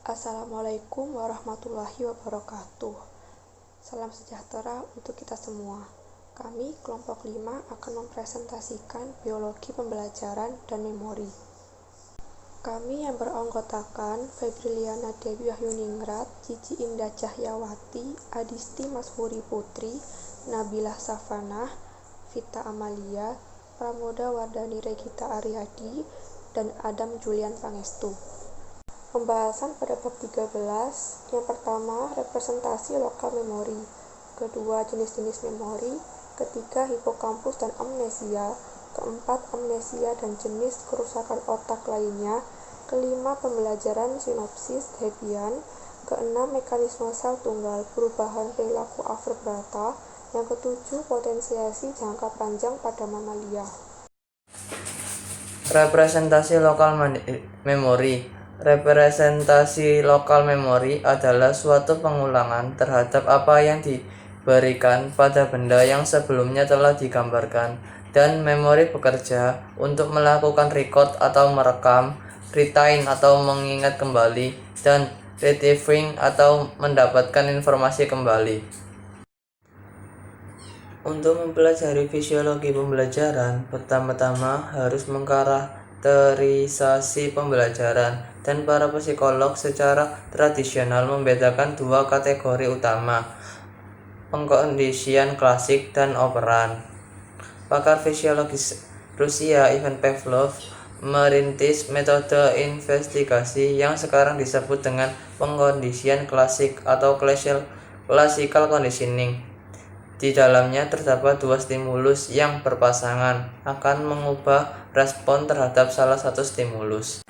Assalamualaikum warahmatullahi wabarakatuh. Salam sejahtera untuk kita semua. Kami, kelompok 5, akan mempresentasikan biologi pembelajaran dan memori. Kami yang beranggotakan Febriliana Dewi Wahyuningrat, Cici Indah Cahyawati, Adisti Mashuri Putri, Nabilah Safanah, Vita Amalia, Pramoda Wardani Regita Aryadi, dan Adam Julian Pangestu. Pembahasan pada bab 13, yang pertama representasi lokal memori, kedua jenis-jenis memori, ketiga hipokampus dan amnesia, keempat amnesia dan jenis kerusakan otak lainnya, kelima pembelajaran sinopsis Hebbian, keenam mekanisme sel tunggal, perubahan perilaku Afro-Brata, yang ketujuh potensiasi jangka panjang pada mamalia. Representasi lokal memori. Representasi lokal memori adalah suatu pengulangan terhadap apa yang diberikan pada benda yang sebelumnya telah digambarkan, dan memori bekerja untuk melakukan record atau merekam, retain atau mengingat kembali, dan retrieving atau mendapatkan informasi kembali. Untuk mempelajari fisiologi pembelajaran, pertama-tama harus mengkarakterisasi pembelajaran, dan para psikolog secara tradisional membedakan dua kategori utama, pengkondisian klasik dan operan. Pakar fisiologis Rusia Ivan Pavlov merintis metode investigasi yang sekarang disebut dengan pengkondisian klasik atau classical conditioning. Di dalamnya terdapat dua stimulus yang berpasangan akan mengubah respon terhadap salah satu stimulus.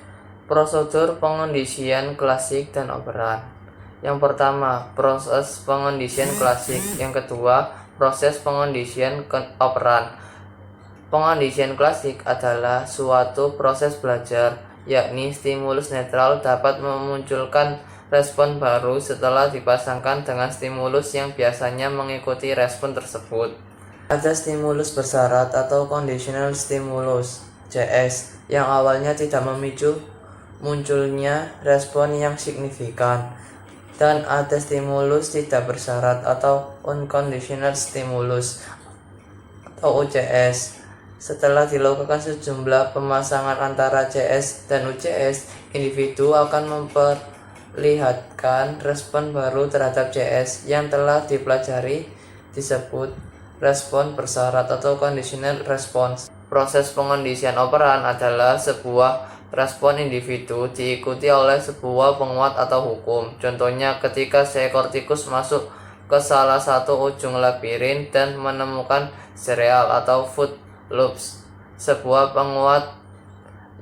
Prosedur pengondisian klasik dan operan. Yang pertama, proses pengondisian klasik. Yang kedua, proses pengondisian operan. Pengondisian klasik adalah suatu proses belajar, yakni stimulus netral dapat memunculkan respon baru setelah dipasangkan dengan stimulus yang biasanya mengikuti respon tersebut. Ada stimulus bersyarat atau conditional stimulus (CS) yang awalnya tidak memicu munculnya respon yang signifikan, dan ada stimulus tidak bersyarat atau unconditional stimulus atau UCS. Setelah dilakukan sejumlah pemasangan antara CS dan UCS, individu akan memperlihatkan respon baru terhadap CS yang telah dipelajari, disebut respon bersyarat atau conditional response. Proses pengondisian operan adalah sebuah respon individu diikuti oleh sebuah penguat atau hukum. Contohnya ketika seekor tikus masuk ke salah satu ujung labirin dan menemukan sereal atau food loops, sebuah penguat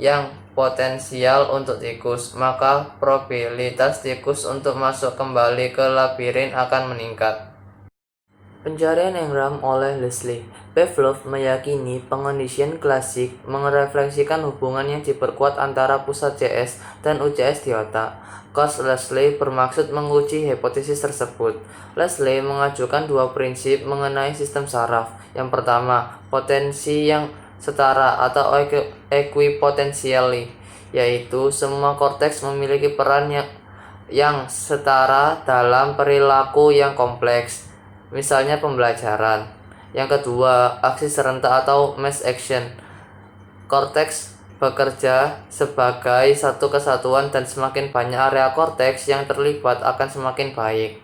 yang potensial untuk tikus, maka probabilitas tikus untuk masuk kembali ke labirin akan meningkat. Pencarian engram oleh Leslie Pavlov meyakini pengondisian klasik merefleksikan hubungan yang diperkuat antara pusat CS dan UCS di otak. Coase Leslie bermaksud menguji hipotesis tersebut. Leslie mengajukan dua prinsip mengenai sistem saraf. Yang pertama, potensi yang setara atau equipotentially, yaitu semua korteks memiliki peran yang setara dalam perilaku yang kompleks, misalnya pembelajaran. Yang kedua, aksi serentak atau mass action. Korteks bekerja sebagai satu kesatuan dan semakin banyak area korteks yang terlibat akan semakin baik.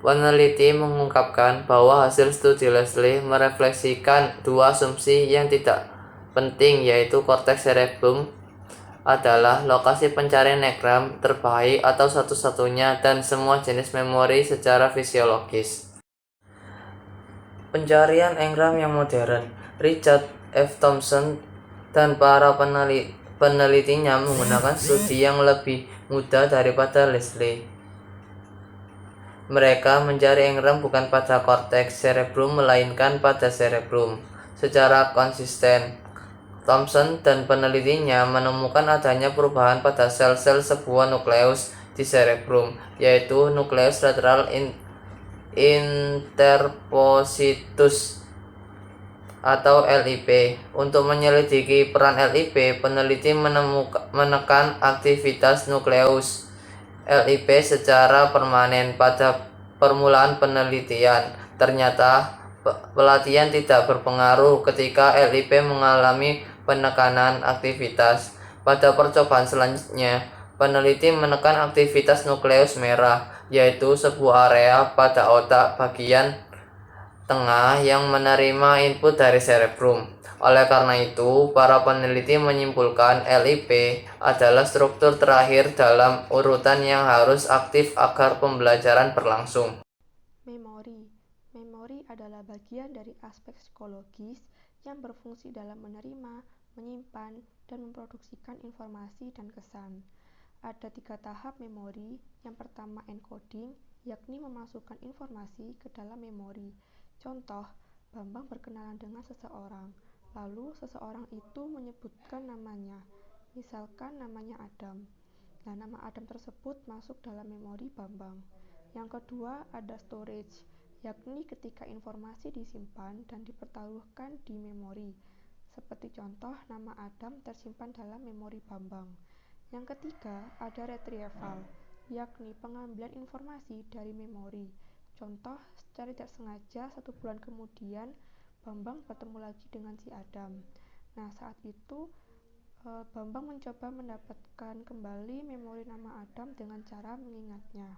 Peneliti mengungkapkan bahwa hasil studi Leslie merefleksikan dua asumsi yang tidak penting, yaitu korteks cerebrum adalah lokasi pencarian engram terbaik atau satu-satunya dan semua jenis memori secara fisiologis. Pencarian engram yang modern. Richard F. Thompson dan para penelitinya menggunakan studi yang lebih mudah daripada Leslie. Mereka mencari engram bukan pada korteks cerebrum melainkan pada cerebrum. Secara konsisten, Thompson dan penelitinya menemukan adanya perubahan pada sel-sel sebuah nukleus di cerebrum, yaitu nukleus lateral interpositus atau LIP. Untuk menyelidiki peran LIP, peneliti menekan aktivitas nukleus LIP secara permanen. Pada permulaan penelitian, ternyata pelatihan tidak berpengaruh ketika LIP mengalami penekanan aktivitas. Pada percobaan selanjutnya, peneliti menekan aktivitas nukleus merah, yaitu sebuah area pada otak bagian tengah yang menerima input dari cerebrum. Oleh karena itu, para peneliti menyimpulkan LIP adalah struktur terakhir dalam urutan yang harus aktif agar pembelajaran berlangsung. Memori. Memori adalah bagian dari aspek psikologis yang berfungsi dalam menerima, menyimpan, dan memproduksikan informasi dan kesan. Ada 3 tahap memori. Yang pertama encoding, yakni memasukkan informasi ke dalam memori. Contoh, Bambang berkenalan dengan seseorang, lalu seseorang itu menyebutkan namanya, misalkan namanya Adam. Nah, nama Adam tersebut masuk dalam memori Bambang. Yang kedua ada storage, yakni ketika informasi disimpan dan dipertaruhkan di memori. Seperti contoh, nama Adam tersimpan dalam memori Bambang. Yang ketiga ada retrieval, yakni pengambilan informasi dari memori. Contoh, secara tidak sengaja 1 bulan kemudian Bambang bertemu lagi dengan si Adam. Nah, saat itu Bambang mencoba mendapatkan kembali memori nama Adam dengan cara mengingatnya.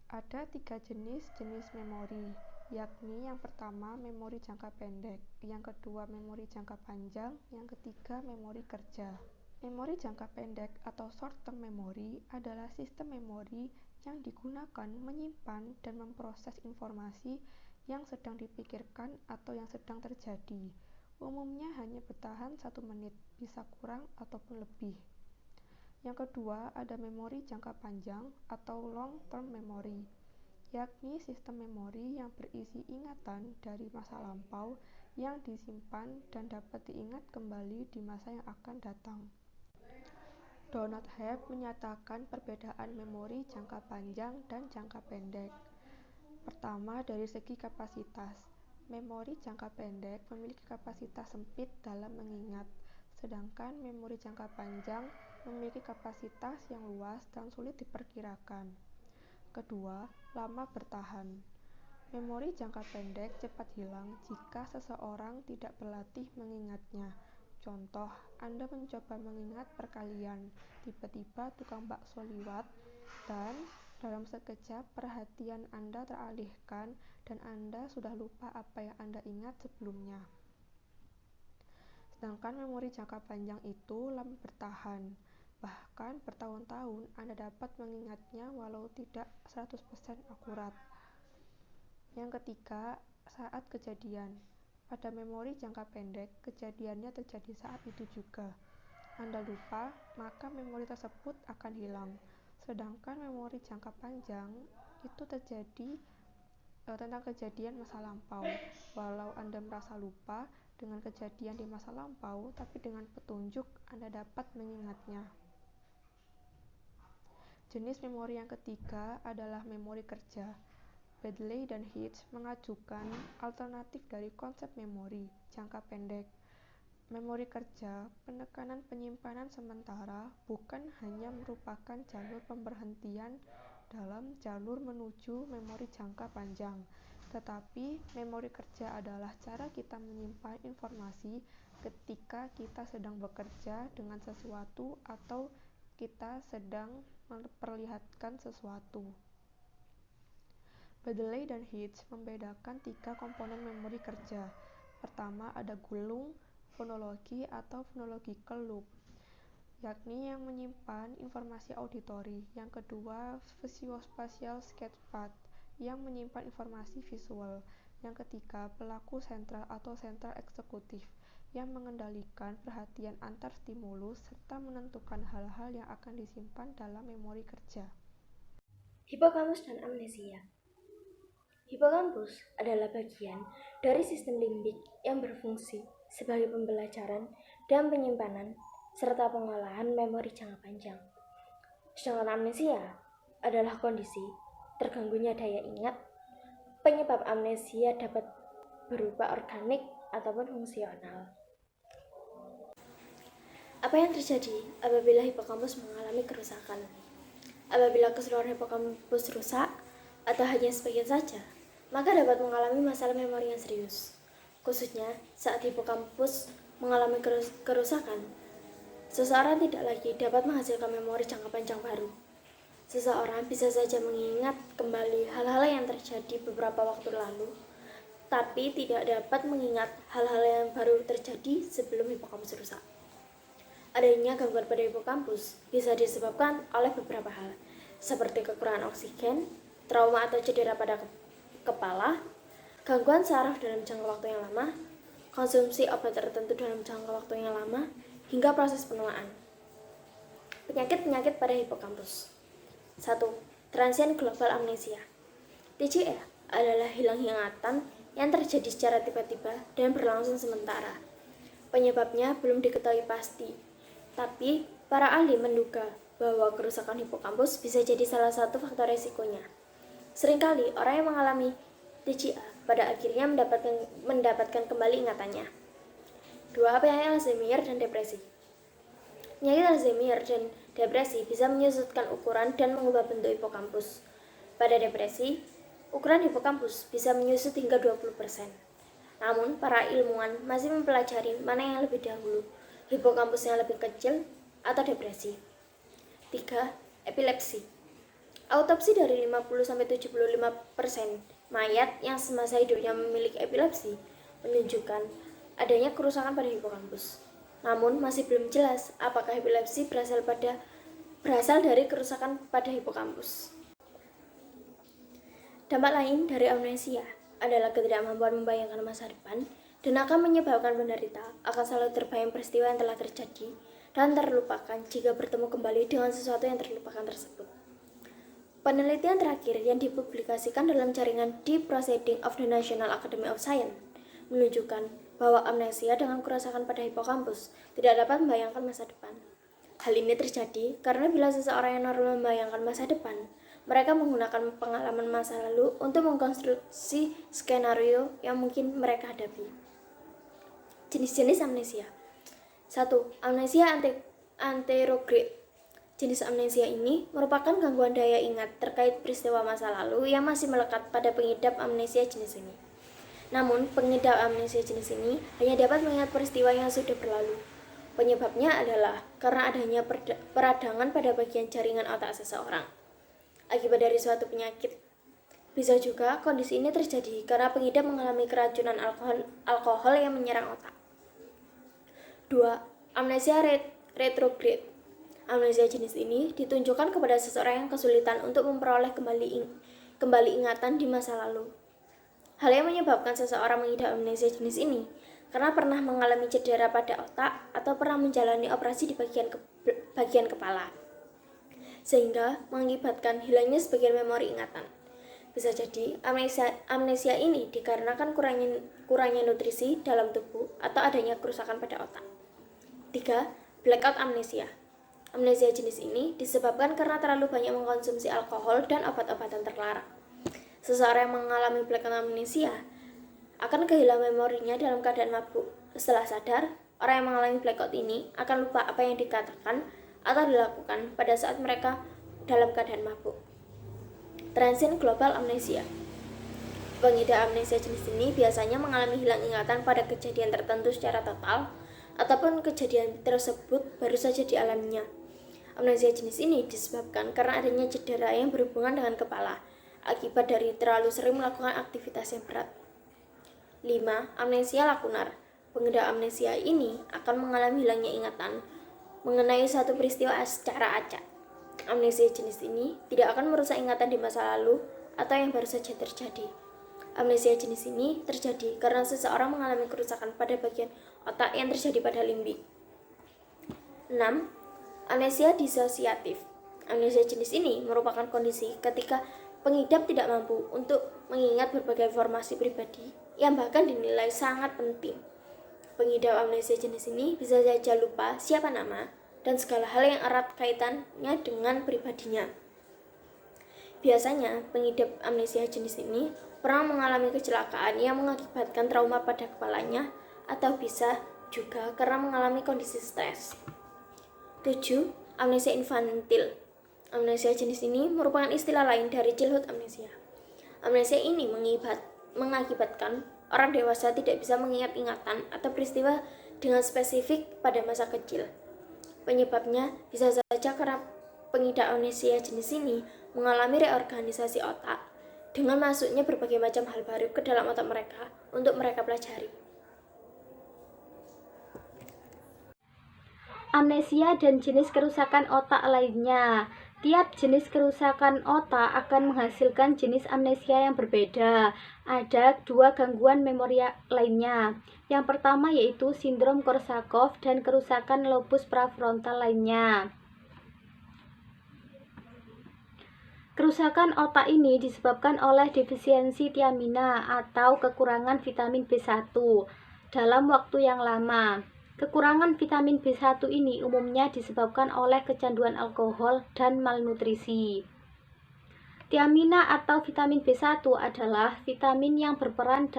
Ada 3 jenis memori, yakni yang pertama memori jangka pendek, yang kedua memori jangka panjang, yang ketiga memori kerja. Memori jangka pendek atau short term memory adalah sistem memori yang digunakan menyimpan dan memproses informasi yang sedang dipikirkan atau yang sedang terjadi. Umumnya hanya bertahan 1 menit, bisa kurang ataupun lebih. Yang kedua ada memori jangka panjang atau long term memory, yakni sistem memori yang berisi ingatan dari masa lampau yang disimpan dan dapat diingat kembali di masa yang akan datang. Donald Hebb menyatakan perbedaan memori jangka panjang dan jangka pendek. Pertama, dari segi kapasitas. Memori jangka pendek memiliki kapasitas sempit dalam mengingat, sedangkan memori jangka panjang memiliki kapasitas yang luas dan sulit diperkirakan. Kedua, lama bertahan. Memori jangka pendek cepat hilang jika seseorang tidak berlatih mengingatnya. Contoh, Anda mencoba mengingat perkalian, tiba-tiba tukang bakso liwat, dan dalam sekejap perhatian Anda teralihkan dan Anda sudah lupa apa yang Anda ingat sebelumnya. Sedangkan memori jangka panjang itu lama bertahan, bahkan bertahun-tahun Anda dapat mengingatnya walau tidak 100% akurat. Yang ketiga, saat kejadian. Pada memori jangka pendek, kejadiannya terjadi saat itu juga. Anda lupa, maka memori tersebut akan hilang. Sedangkan memori jangka panjang itu terjadi tentang kejadian masa lampau. Walau Anda merasa lupa dengan kejadian di masa lampau, tapi dengan petunjuk Anda dapat mengingatnya. Jenis memori yang ketiga adalah memori kerja. Bedley dan Hitch mengajukan alternatif dari konsep memori jangka pendek. Memori kerja, penekanan penyimpanan sementara bukan hanya merupakan jalur pemberhentian dalam jalur menuju memori jangka panjang, tetapi memori kerja adalah cara kita menyimpan informasi ketika kita sedang bekerja dengan sesuatu atau kita sedang memperlihatkan sesuatu. Bedley dan Hitch membedakan 3 komponen memori kerja. Pertama ada gulung, fonologi atau phonological loop, yakni yang menyimpan informasi auditori. Yang kedua, visuospatial sketchpad, yang menyimpan informasi visual. Yang ketiga, pelaku sentral atau sentral eksekutif, yang mengendalikan perhatian antar stimulus serta menentukan hal-hal yang akan disimpan dalam memori kerja. Hipokampus dan amnesia. Hipokampus adalah bagian dari sistem limbik yang berfungsi sebagai pembelajaran dan penyimpanan serta pengolahan memori jangka panjang. Sedangkan amnesia adalah kondisi terganggunya daya ingat. Penyebab amnesia dapat berupa organik ataupun fungsional. Apa yang terjadi apabila hipokampus mengalami kerusakan? Apabila keseluruhan hipokampus rusak atau hanya sebagian saja, maka dapat mengalami masalah memori yang serius. Khususnya saat hipokampus mengalami kerusakan, seseorang tidak lagi dapat menghasilkan memori jangka panjang baru. Seseorang bisa saja mengingat kembali hal-hal yang terjadi beberapa waktu lalu, tapi tidak dapat mengingat hal-hal yang baru terjadi sebelum hipokampus rusak. Adanya gangguan pada hipokampus bisa disebabkan oleh beberapa hal, seperti kekurangan oksigen, trauma atau cedera pada kepala, gangguan saraf dalam jangka waktu yang lama, konsumsi obat tertentu dalam jangka waktu yang lama, hingga proses penuaan. Penyakit-penyakit pada hipokampus. 1. Transient global amnesia. TGA adalah hilang ingatan yang terjadi secara tiba-tiba dan berlangsung sementara. Penyebabnya belum diketahui pasti, tapi para ahli menduga bahwa kerusakan hipokampus bisa jadi salah satu faktor resikonya. Seringkali orang yang mengalami TGA pada akhirnya mendapatkan kembali ingatannya. 2. Penyakit Alzheimer dan depresi. Penyakit Alzheimer dan depresi bisa menyusutkan ukuran dan mengubah bentuk hipokampus. Pada depresi, ukuran hipokampus bisa menyusut hingga 20%. Namun, para ilmuwan masih mempelajari mana yang lebih dahulu, hipokampus yang lebih kecil atau depresi. 3. Epilepsi. Autopsi dari 50-75% mayat yang semasa hidupnya memiliki epilepsi menunjukkan adanya kerusakan pada hipokampus. Namun masih belum jelas apakah epilepsi berasal dari kerusakan pada hipokampus. Dampak lain dari amnesia adalah ketidakmampuan membayangkan masa depan dan akan menyebabkan penderita akan selalu terbayang peristiwa yang telah terjadi dan terlupakan jika bertemu kembali dengan sesuatu yang terlupakan tersebut. Penelitian terakhir yang dipublikasikan dalam jaringan Deep Proceedings of the National Academy of Science menunjukkan bahwa amnesia dengan kerusakan pada hipokampus tidak dapat membayangkan masa depan. Hal ini terjadi karena bila seseorang yang normal membayangkan masa depan, mereka menggunakan pengalaman masa lalu untuk mengkonstruksi skenario yang mungkin mereka hadapi. Jenis-jenis amnesia. 1. Amnesia anterograde. Jenis amnesia ini merupakan gangguan daya ingat terkait peristiwa masa lalu yang masih melekat pada pengidap amnesia jenis ini. Namun, pengidap amnesia jenis ini hanya dapat mengingat peristiwa yang sudah berlalu. Penyebabnya adalah karena adanya peradangan pada bagian jaringan otak seseorang akibat dari suatu penyakit. Bisa juga kondisi ini terjadi karena pengidap mengalami keracunan alkohol yang menyerang otak. 2. Amnesia retrograde. Amnesia jenis ini ditunjukkan kepada seseorang yang kesulitan untuk memperoleh kembali ingatan di masa lalu. Hal yang menyebabkan seseorang mengidap amnesia jenis ini karena pernah mengalami cedera pada otak atau pernah menjalani operasi di bagian kepala, sehingga mengakibatkan hilangnya sebagian memori ingatan. Bisa jadi amnesia ini dikarenakan kurangnya nutrisi dalam tubuh atau adanya kerusakan pada otak. 3. Blackout amnesia. Amnesia jenis ini disebabkan karena terlalu banyak mengkonsumsi alkohol dan obat-obatan terlarang. Seseorang yang mengalami blackout amnesia akan kehilangan memorinya dalam keadaan mabuk. Setelah sadar, orang yang mengalami blackout ini akan lupa apa yang dikatakan atau dilakukan pada saat mereka dalam keadaan mabuk. Transient global amnesia. Pengidap amnesia jenis ini biasanya mengalami hilang ingatan pada kejadian tertentu secara total, ataupun kejadian tersebut baru saja dialaminya. Amnesia jenis ini disebabkan karena adanya cedera yang berhubungan dengan kepala, akibat dari terlalu sering melakukan aktivitas yang berat. 5. Amnesia lakunar. Pengidap amnesia ini akan mengalami hilangnya ingatan mengenai suatu peristiwa secara acak. Amnesia jenis ini tidak akan merusak ingatan di masa lalu atau yang baru saja terjadi. Amnesia jenis ini terjadi karena seseorang mengalami kerusakan pada bagian otak yang terjadi pada limbik. 6. Amnesia disosiatif. Amnesia jenis ini merupakan kondisi ketika pengidap tidak mampu untuk mengingat berbagai informasi pribadi yang bahkan dinilai sangat penting. Pengidap amnesia jenis ini bisa saja lupa siapa nama dan segala hal yang erat kaitannya dengan pribadinya. Biasanya, pengidap amnesia jenis ini pernah mengalami kecelakaan yang mengakibatkan trauma pada kepalanya atau bisa juga karena mengalami kondisi stres. 7. Amnesia infantil. Amnesia jenis ini merupakan istilah lain dari childhood amnesia. Amnesia ini mengakibatkan orang dewasa tidak bisa mengingat ingatan atau peristiwa dengan spesifik pada masa kecil. Penyebabnya bisa saja karena pengidap amnesia jenis ini mengalami reorganisasi otak dengan masuknya berbagai macam hal baru ke dalam otak mereka untuk mereka pelajari. Amnesia dan jenis kerusakan otak lainnya. Tiap jenis kerusakan otak akan menghasilkan jenis amnesia yang berbeda. Ada 2 gangguan memori lainnya. Yang pertama yaitu sindrom Korsakoff dan kerusakan lobus prafrontal lainnya. Kerusakan otak ini disebabkan oleh defisiensi tiamina atau kekurangan vitamin B1 dalam waktu yang lama. Kekurangan vitamin B1 ini umumnya disebabkan oleh kecanduan alkohol dan malnutrisi. Tiamina atau vitamin B1 adalah vitamin yang berperan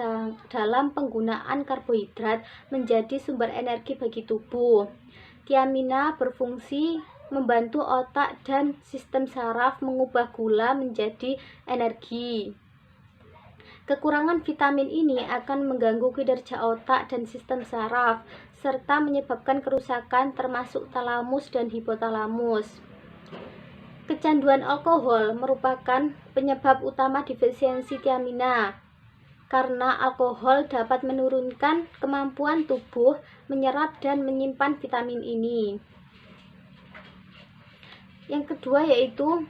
dalam penggunaan karbohidrat menjadi sumber energi bagi tubuh. Tiamina berfungsi membantu otak dan sistem saraf mengubah gula menjadi energi. Kekurangan vitamin ini akan mengganggu kinerja otak dan sistem saraf, serta menyebabkan kerusakan termasuk talamus dan hipotalamus. Kecanduan alkohol merupakan penyebab utama defisiensi tiamina, karena alkohol dapat menurunkan kemampuan tubuh menyerap dan menyimpan vitamin ini. Yang kedua yaitu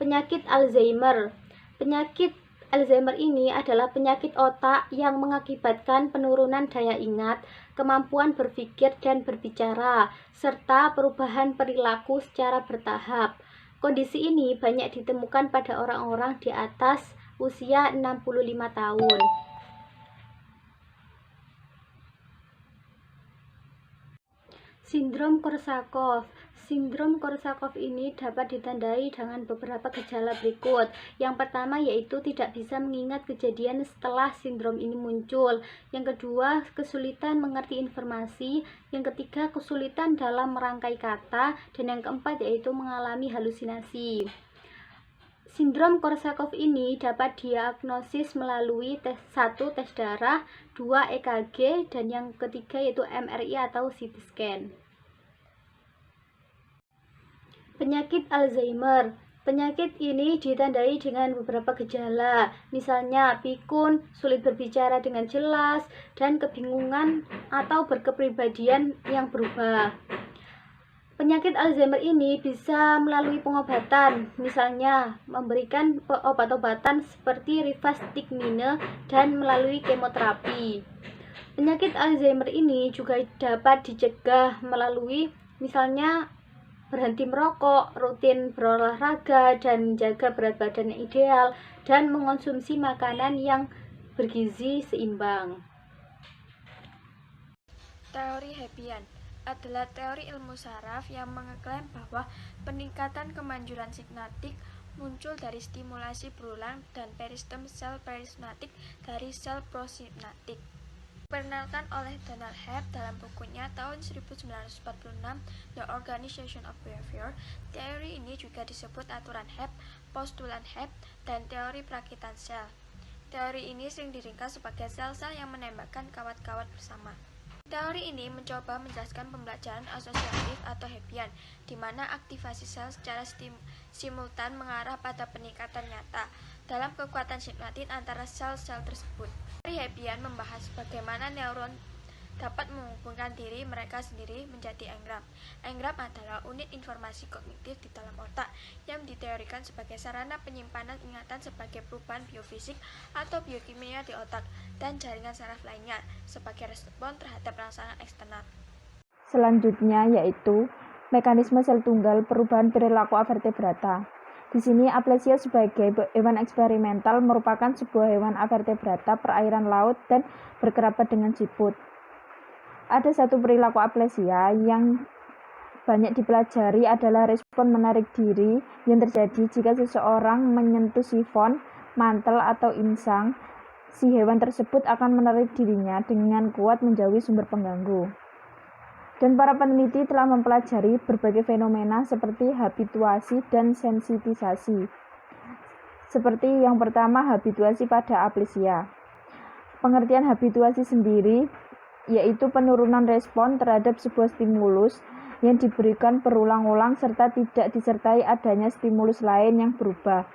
penyakit Alzheimer. Penyakit Alzheimer ini adalah penyakit otak yang mengakibatkan penurunan daya ingat, kemampuan berpikir dan berbicara, serta perubahan perilaku secara bertahap. Kondisi ini banyak ditemukan pada orang-orang di atas usia 65 tahun. Sindrom Korsakoff. Sindrom Korsakoff ini dapat ditandai dengan beberapa gejala berikut. Yang pertama yaitu tidak bisa mengingat kejadian setelah sindrom ini muncul. Yang kedua, kesulitan mengerti informasi. Yang ketiga, kesulitan dalam merangkai kata. Dan yang keempat yaitu mengalami halusinasi. Sindrom Korsakoff ini dapat diagnosis melalui satu tes darah, 2 EKG, dan yang ketiga yaitu MRI atau CT scan. Penyakit Alzheimer. Penyakit ini ditandai dengan beberapa gejala, misalnya pikun, sulit berbicara dengan jelas, dan kebingungan atau berkepribadian yang berubah. Penyakit Alzheimer ini bisa melalui pengobatan, misalnya memberikan obat-obatan seperti rivastigmine dan melalui kemoterapi. Penyakit Alzheimer ini juga dapat dicegah melalui misalnya berhenti merokok, rutin berolahraga, dan menjaga berat badan yang ideal, dan mengonsumsi makanan yang bergizi seimbang. Teori Hebbian adalah teori ilmu saraf yang mengklaim bahwa peningkatan kemanjuran sinaptik muncul dari stimulasi berulang dan peristem sel perisinatik dari sel prosinaptik. Diperkenalkan oleh Donald Hebb dalam bukunya tahun 1946, The Organization of Behavior. Teori ini juga disebut aturan Hebb, postulan Hebb, dan teori perakitan sel. Teori ini sering diringkas sebagai sel-sel yang menembakkan kawat-kawat bersama. Teori ini mencoba menjelaskan pembelajaran asosiatif atau Hebbian, di mana aktivasi sel secara simultan mengarah pada peningkatan nyata dalam kekuatan sinaptik antara sel-sel tersebut. Teori Hebbian membahas bagaimana neuron dapat menghubungkan diri mereka sendiri menjadi engram. Engram adalah unit informasi kognitif di dalam otak yang diteorikan sebagai sarana penyimpanan ingatan sebagai perubahan biofisik atau biokimia di otak, dan jaringan saraf lainnya sebagai respon terhadap rangsangan eksternal. Selanjutnya yaitu mekanisme sel tunggal perubahan perilaku avertebrata. Di sini aplesia sebagai hewan eksperimental merupakan sebuah hewan avertebrata perairan laut dan berkerabat dengan siput. Ada satu perilaku aplesia yang banyak dipelajari adalah respon menarik diri yang terjadi jika seseorang menyentuh sifon, mantel, atau insang. Si hewan tersebut akan menarik dirinya dengan kuat menjauhi sumber pengganggu. Dan para peneliti telah mempelajari berbagai fenomena seperti habituasi dan sensitisasi. Seperti yang pertama, habituasi pada aplesia. Pengertian habituasi sendiri yaitu penurunan respon terhadap sebuah stimulus yang diberikan berulang-ulang serta tidak disertai adanya stimulus lain yang berubah.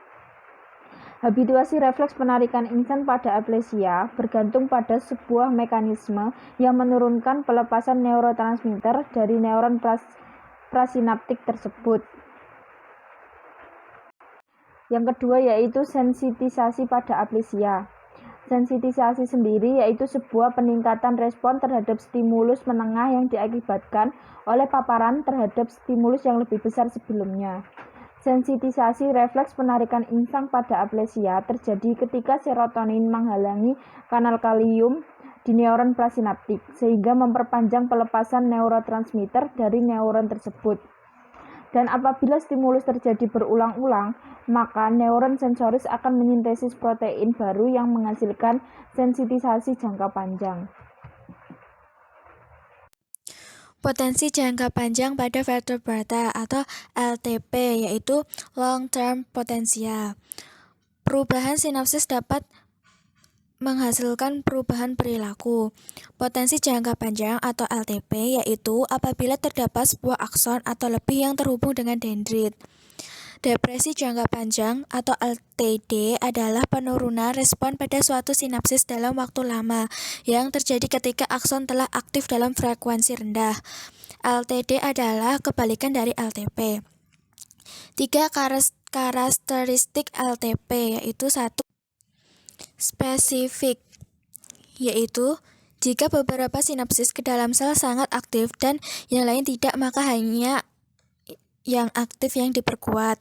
Habituasi refleks penarikan insan pada aplesia bergantung pada sebuah mekanisme yang menurunkan pelepasan neurotransmitter dari neuron prasinaptik tersebut. Yang kedua yaitu sensitisasi pada aplesia. Sensitisasi sendiri yaitu sebuah peningkatan respon terhadap stimulus menengah yang diakibatkan oleh paparan terhadap stimulus yang lebih besar sebelumnya. Sensitisasi refleks penarikan insang pada aplesia terjadi ketika serotonin menghalangi kanal kalium di neuron prasinaptik, sehingga memperpanjang pelepasan neurotransmitter dari neuron tersebut. Dan apabila stimulus terjadi berulang-ulang, maka neuron sensoris akan menyintesis protein baru yang menghasilkan sensitisasi jangka panjang. Potensi jangka panjang pada vertebrata atau LTP yaitu long term potential. Perubahan sinapsis dapat menghasilkan perubahan perilaku. Potensi jangka panjang atau LTP yaitu apabila terdapat sebuah akson atau lebih yang terhubung dengan dendrit. Depresi jangka panjang atau LTD adalah penurunan respon pada suatu sinapsis dalam waktu lama yang terjadi ketika akson telah aktif dalam frekuensi rendah. LTD adalah kebalikan dari LTP. 3 karakteristik LTP yaitu 1. Spesifik, yaitu jika beberapa sinapsis ke dalam sel sangat aktif dan yang lain tidak, maka hanya yang aktif yang diperkuat.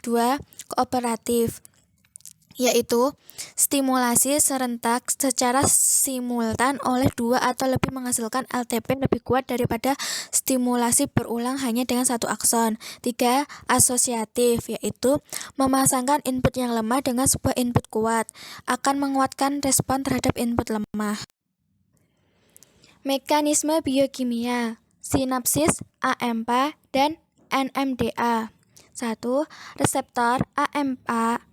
2. Kooperatif, yaitu stimulasi serentak secara simultan oleh 2 atau lebih menghasilkan LTP lebih kuat daripada stimulasi berulang hanya dengan satu akson. 3. Asosiatif, yaitu memasangkan input yang lemah dengan sebuah input kuat akan menguatkan respon terhadap input lemah. Mekanisme biokimia sinapsis AMPA dan NMDA. 1. Reseptor AMPA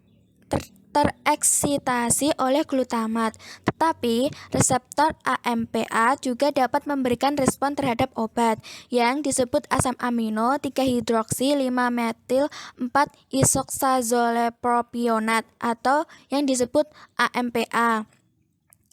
tereksitasi oleh glutamat, tetapi reseptor AMPA juga dapat memberikan respon terhadap obat yang disebut asam amino 3-hidroksi 5-metil 4-isoxazolepropionat atau yang disebut AMPA.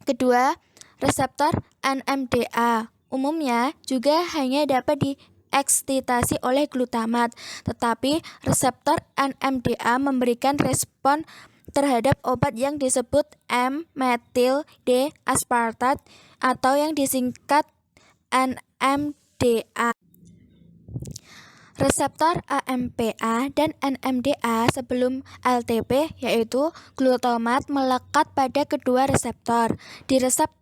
Kedua, reseptor NMDA umumnya juga hanya dapat dieksitasi oleh glutamat, tetapi reseptor NMDA memberikan respon terhadap obat yang disebut M-metil D-aspartat atau yang disingkat NMDA. Reseptor AMPA dan NMDA sebelum LTP yaitu glutamat melekat pada kedua reseptor. Di reseptor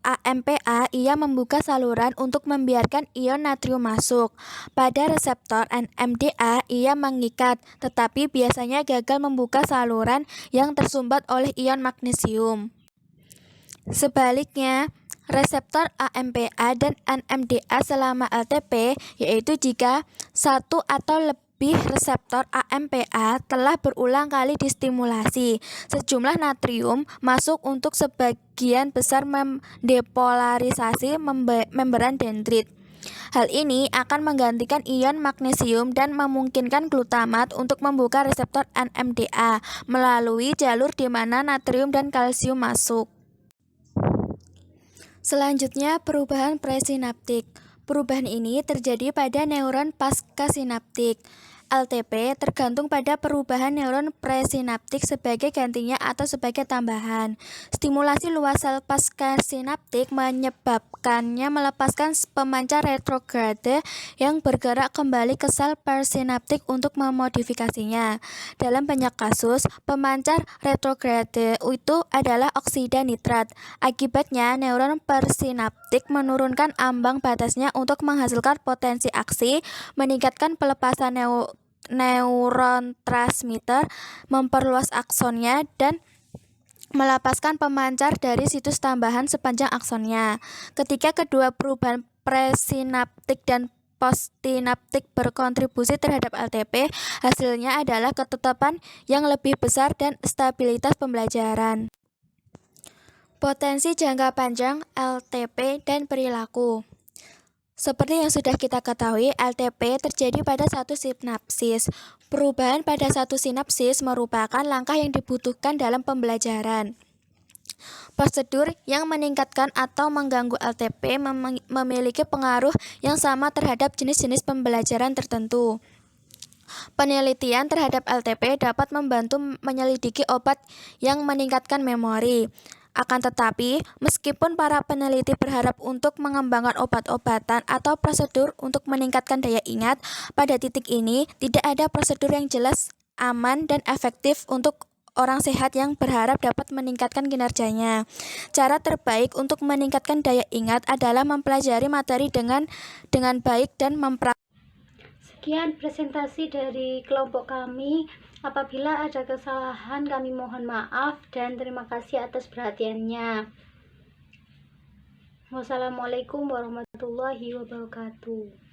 AMPA ia membuka saluran untuk membiarkan ion natrium masuk. Pada reseptor NMDA ia mengikat, tetapi biasanya gagal membuka saluran yang tersumbat oleh ion magnesium. Sebaliknya, reseptor AMPA dan NMDA selama LTP yaitu jika satu atau lebih reseptor AMPA telah berulang kali distimulasi, sejumlah natrium masuk untuk sebagian besar mendepolarisasi membran dendrit. Hal ini akan menggantikan ion magnesium dan memungkinkan glutamat untuk membuka reseptor NMDA melalui jalur di mana natrium dan kalsium masuk. Selanjutnya, perubahan presinaptik. Perubahan ini terjadi pada neuron paskasinaptik. LTP tergantung pada perubahan neuron presinaptik sebagai gantinya atau sebagai tambahan. Stimulasi luas sel paskasinaptik menyebabkannya melepaskan pemancar retrograde yang bergerak kembali ke sel persinaptik untuk memodifikasinya. Dalam banyak kasus, pemancar retrograde itu adalah oksida nitrat. Akibatnya, neuron persinaptik menurunkan ambang batasnya untuk menghasilkan potensi aksi, meningkatkan pelepasan neuron transmitter, memperluas aksonnya, dan melepaskan pemancar dari situs tambahan sepanjang aksonnya. Ketika kedua perubahan presinaptik dan postsinaptik berkontribusi terhadap LTP, hasilnya adalah ketetapan yang lebih besar dan stabilitas pembelajaran. Potensi jangka panjang LTP dan perilaku. Seperti yang sudah kita ketahui, LTP terjadi pada satu sinapsis. Perubahan pada satu sinapsis merupakan langkah yang dibutuhkan dalam pembelajaran. Prosedur yang meningkatkan atau mengganggu LTP memiliki pengaruh yang sama terhadap jenis-jenis pembelajaran tertentu. Penelitian terhadap LTP dapat membantu menyelidiki obat yang meningkatkan memori. Akan tetapi, meskipun para peneliti berharap untuk mengembangkan obat-obatan atau prosedur untuk meningkatkan daya ingat, pada titik ini tidak ada prosedur yang jelas, aman, dan efektif untuk orang sehat yang berharap dapat meningkatkan kinerjanya. Cara terbaik untuk meningkatkan daya ingat adalah mempelajari materi dengan baik dan Sekian presentasi dari kelompok kami. Apabila ada kesalahan, kami mohon maaf dan terima kasih atas perhatiannya. Wassalamualaikum warahmatullahi wabarakatuh.